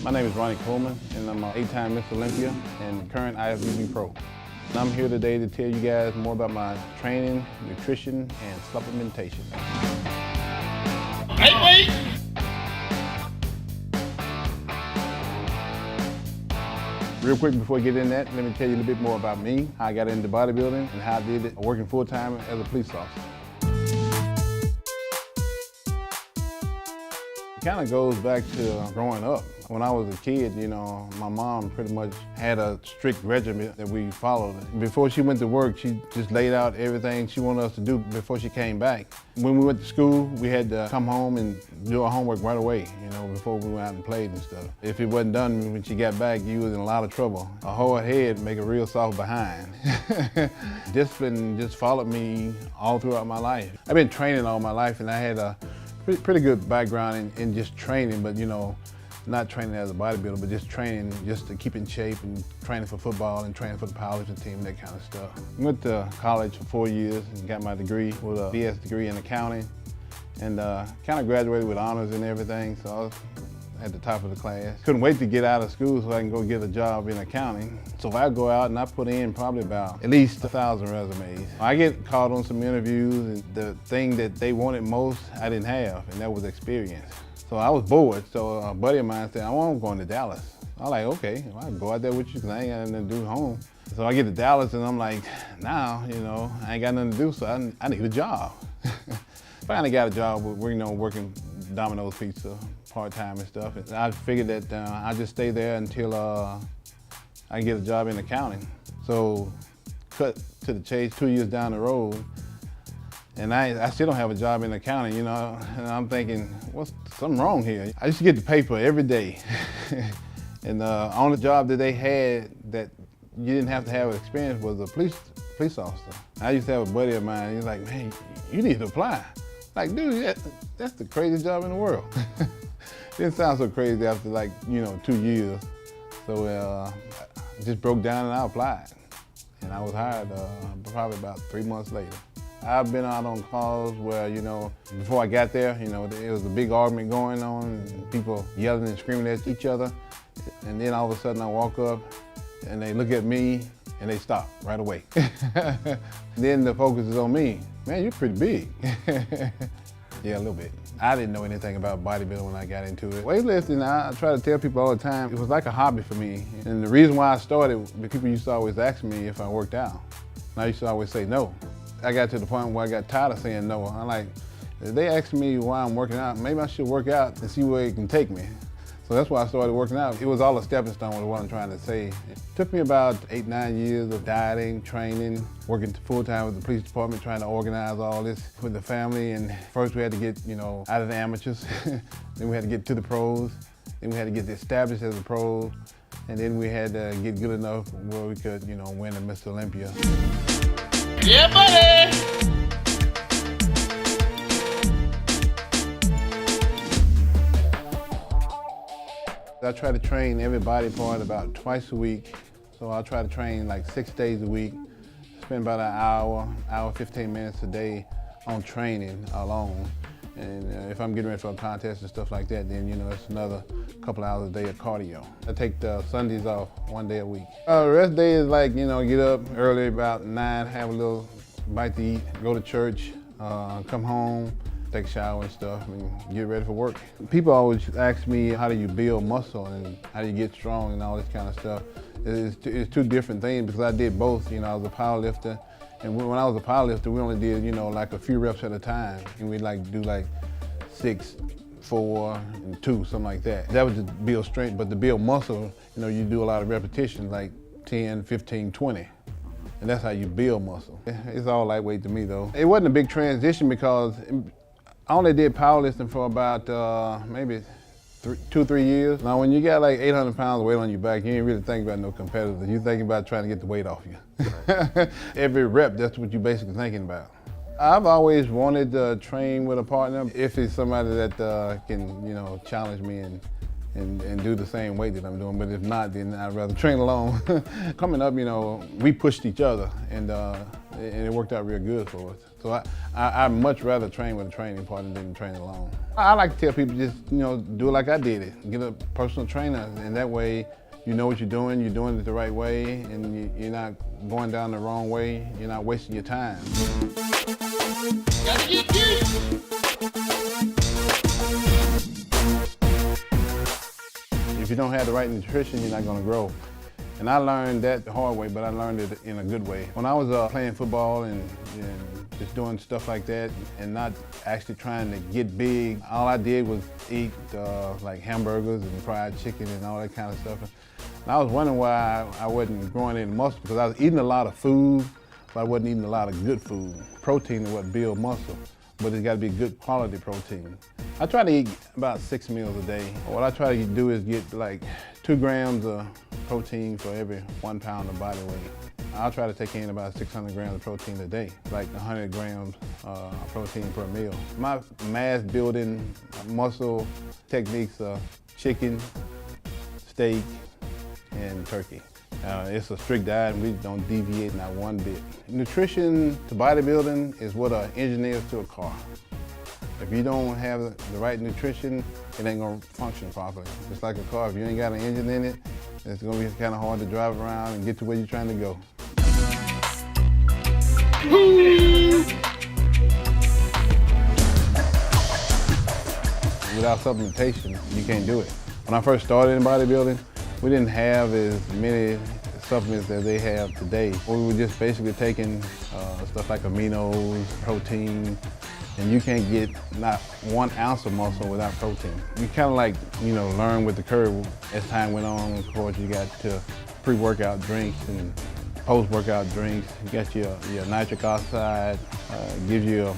My name is Ronnie and I'm an 8-time Mr. Olympia and current IFBB Pro. And I'm here today to tell you guys more about my training, nutrition, and supplementation. Hey, Real quick before we get in that, let me tell you a little bit more about me, how I got into bodybuilding, and how I did it working full-time as a police officer. It kind of goes back to growing up. When I was a kid, you know, my mom pretty much had a strict regimen that we followed. Before she went to work, she just laid out everything she wanted us to do before she came back. When we went to school, we had to come home and do our homework right away, you know, before we went out and played and stuff. If it wasn't done when she got back, you was in a lot of trouble. A hard head make a real soft behind. Discipline just followed me all throughout my life. I've been training all my life, and I had a pretty good background in just training, but you know, not training as a bodybuilder, but just training just to keep in shape and training for football and training for the powerlifting team, that kind of stuff. Went to college for 4 years and got my degree with a BS degree in accounting, and kind of graduated with honors and everything, so I was at the top of the class. Couldn't wait to get out of school so I can go get a job in accounting. So I go out and I put in probably about at least 1,000 resumes. I get called on some interviews, and the thing that they wanted most, I didn't have, and that was experience. So I was bored, so a buddy of mine said, I'm going to Dallas. I was like, okay, well, I can go out there with you because I ain't got nothing to do home. So I get to Dallas and I'm like, now, you know, I ain't got nothing to do, so I need a job. Finally got a job with, you know, working Domino's Pizza part-time and stuff. And I figured that I'd just stay there until I can get a job in accounting. So cut to the chase, 2 years down the road, and I still don't have a job in accounting, you know, and I'm thinking, what's something wrong here? I used to get the paper every day. And the only job that they had that you didn't have to have experience was a police officer. I used to have a buddy of mine, he's like, man, you need to apply. Like, dude, that's the craziest job in the world. It didn't sound so crazy after, like, you know, 2 years. So I just broke down and I applied. And I was hired probably about 3 months later. I've been out on calls where, you know, before I got there, you know, there was a big argument going on, and people yelling and screaming at each other. And then all of a sudden I walk up and they look at me and they stop right away. Then the focus is on me. Man, you're pretty big. Yeah, a little bit. I didn't know anything about bodybuilding when I got into it. Weightlifting, I try to tell people all the time, it was like a hobby for me. And the reason why I started, the people used to always ask me if I worked out. And I used to always say no. I got to the point where I got tired of saying no. I'm like, if they ask me why I'm working out, maybe I should work out and see where it can take me. So that's why I started working out. It was all a stepping stone with what I'm trying to say. It took me about 8-9 years of dieting, training, working full-time with the police department, trying to organize all this with the family. And first we had to get, you know, out of the amateurs. Then we had to get to the pros. Then we had to get established as a pro. And then we had to get good enough where we could, you know, win a Mr. Olympia. yeah, buddy! I try to train every body part about twice a week. So I try to train like 6 days a week, spend about an hour, 15 minutes a day on training alone. And if I'm getting ready for a contest and stuff like that, then, you know, it's another couple hours a day of cardio. I take the Sundays off 1 day a week. The rest day is like, you know, get up early about 9, have a little bite to eat, go to church, come home, take a shower and stuff, and get ready for work. People always ask me, how do you build muscle and how do you get strong and all this kind of stuff. It's two different things because I did both. You know, I was a power lifter, and when I was a power lifter, we only did, you know, like a few reps at a time, and we'd like do like 6, 4, and 2, something like that. That was to build strength, but to build muscle, you know, you do a lot of repetitions, like 10, 15, 20. And that's how you build muscle. It's all lightweight to me though. It wasn't a big transition because I only did powerlifting for about maybe 2-3 years. Now when you got like 800 pounds of weight on your back, you ain't really thinking about no competitors. You're thinking about trying to get the weight off you. Right. Every rep, that's what you're basically thinking about. I've always wanted to train with a partner if it's somebody that can, you know, challenge me and do the same weight that I'm doing. But if not, then I'd rather train alone. Coming up, you know, we pushed each other, and and it worked out real good for us. So I much rather train with a training partner than train alone. I like to tell people just, do it like I did it. Get a personal trainer, and that way you know what you're doing it the right way, and you're not going down the wrong way, you're not wasting your time. Gotta get you. If you don't have the right nutrition, you're not gonna grow. And I learned that the hard way, but I learned it in a good way. When I was playing football and just doing stuff like that and not actually trying to get big, all I did was eat like hamburgers and fried chicken and all that kind of stuff. And I was wondering why I wasn't growing any muscle, because I was eating a lot of food, but I wasn't eating a lot of good food. Protein is what builds muscle, but it's gotta be good quality protein. I try to eat about 6 meals a day. What I try to do is get like 2 grams of protein for every 1 pound of body weight. I'll try to take in about 600 grams of protein a day, like 100 grams of protein per meal. My mass building muscle techniques are chicken, steak, and turkey. It's a strict diet, and we don't deviate not one bit. Nutrition to bodybuilding is what an engineer is to a car. If you don't have the right nutrition, it ain't gonna function properly. Just like a car, if you ain't got an engine in it, it's gonna be kind of hard to drive around and get to where you're trying to go. Without supplementation, you can't do it. When I first started in bodybuilding, we didn't have as many supplements as they have today. We were just basically taking stuff like aminos, protein, and you can't get not 1 ounce of muscle without protein. You kind of like, learn with the curve as time went on. Of course, you got to pre-workout drinks and post-workout drinks. You got your nitric oxide, gives you a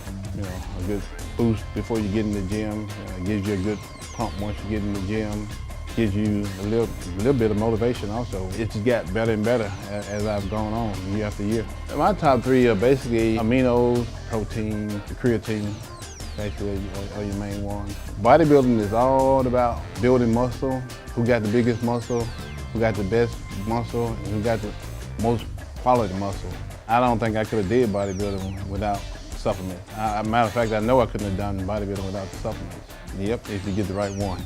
good boost before you get in the gym. Gives you a good pump once you get in the gym. Gives you a little bit of motivation also. It just got better and better as I've gone on year after year. My top 3 are basically aminos, protein, creatine, basically are your main ones. Bodybuilding is all about building muscle, who got the biggest muscle, who got the best muscle, and who got the most quality muscle. I don't think I could have did bodybuilding without supplements. Matter of fact, I know I couldn't have done bodybuilding without the supplements. Yep, if you get the right one.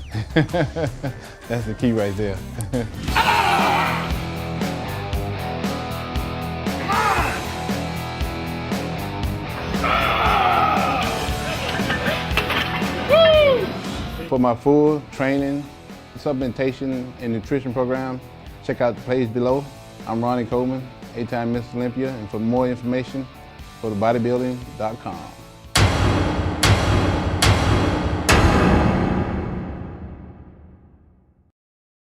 That's the key right there. For my full training, supplementation, and nutrition program, check out the page below. I'm Ronnie Coleman, 8-time Mr. Olympia, and for more information, go to bodybuilding.com.